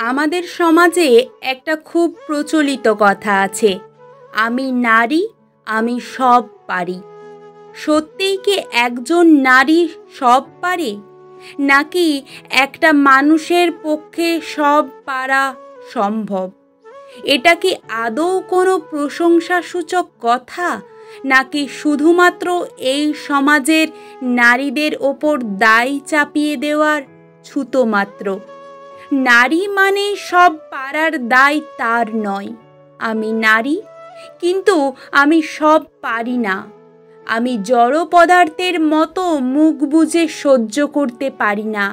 আমাদের সমাজে একটা খুব প্রচলিত কথা আছে, আমি নারী, আমি সব পারি। সত্যিই কি একজন নারী সব পারে, নাকি একটা মানুষের পক্ষে সব পারা সম্ভব? এটা কি আদৌ কোনো প্রশংসাসূচক কথা, নাকি শুধুমাত্র এই সমাজের নারীদের ওপর দায় চাপিয়ে দেওয়ার ছুতো মাত্র? নারী মানে সব পারার দায় তার নয়। আমি নারী, কিন্তু আমি সব পারি না। আমি জড় পদার্থের মতো মুখ বুজে সহ্য করতে পারি না,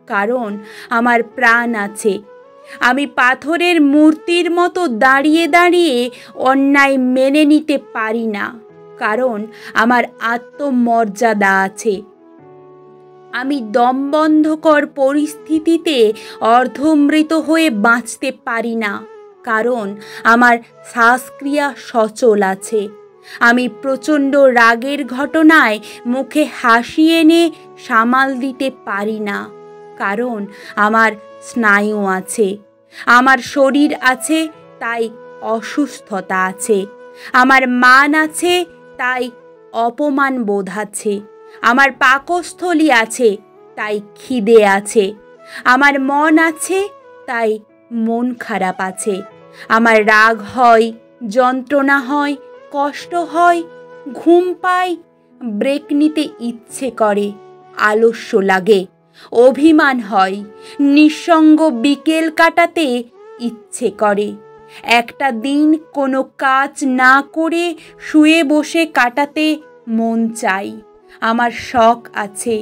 কারণ আমার প্রাণ আছে। আমি পাথরের মূর্তির মতো দাঁড়িয়ে দাঁড়িয়ে অন্যায় মেনে নিতে পারি না, কারণ আমার আত্মমর্যাদা আছে। আমি দমবন্ধকর পরিস্থিতিতে অর্ধমৃত হয়ে বাঁচতে পারি না, কারণ আমার শ্বাসক্রিয়া সচল আছে। আমি প্রচণ্ড রাগের ঘটনায় মুখে হাসি এনে সামাল দিতে পারি না, কারণ আমার স্নায়ু আছে। আমার শরীর আছে, তাই অসুস্থতা আছে। আমার মান আছে, তাই অপমান বোধ আছে। আমার পাকস্থলী আছে, তাই খিদে আছে। আমার মন আছে, তাই মন খারাপ আছে। আমার রাগ হয়, যন্ত্রণা হয়, কষ্ট হয়, ঘুম পায়, ব্রেক নিতে ইচ্ছে করে, আলস্য লাগে, অভিমান হয়, নিঃসঙ্গ বিকেল কাটাতে ইচ্ছে করে, একটা দিন কোনো কাজ না করে শুয়ে বসে কাটাতে মন চাই। আমার শখ আছে,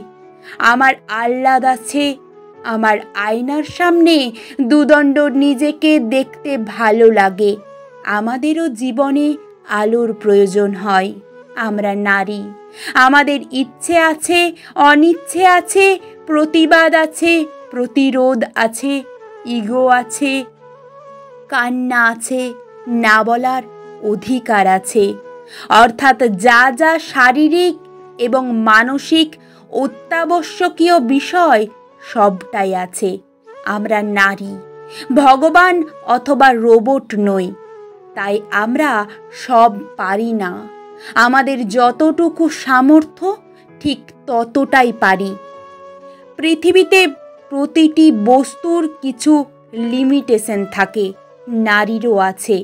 আমার আহ্লাদ আছে। আমার আয়নার সামনে দুদণ্ড নিজেকে দেখতে ভালো লাগে। আমাদেরও জীবনে আলোর প্রয়োজন হয়। আমরা নারী, আমাদের ইচ্ছে আছে, অনিচ্ছে আছে, প্রতিবাদ আছে, প্রতিরোধ আছে, ইগো আছে, কান্না আছে, না বলার অধিকার আছে। অর্থাৎ যা যা শারীরিক এবং মানসিক অত্যাবশ্যকীয় বিষয় সবটাই আছে। আমরা নারী, ভগবান অথবা রোবট নই, তাই আমরা সব পারি না। আমাদের যতটুকু সামর্থ্য ঠিক ততটাই পারি। পৃথিবীতে প্রতিটি বস্তুর কিছু লিমিটেশন থাকে, নারীরও আছে।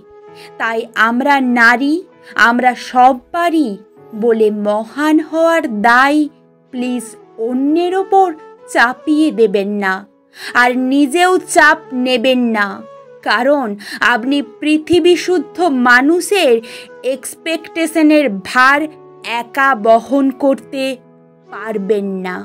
তাই আমরা নারী, আমরা সব পারি বলে মহান হওয়ার দায় প্লিজ অন্যের ওপর চাপিয়ে দেবেন না, আর নিজেও চাপ নেবেন না, কারণ আপনি পৃথিবী শুদ্ধ মানুষের এক্সপেকটেশনের ভার একা বহন করতে পারবেন না।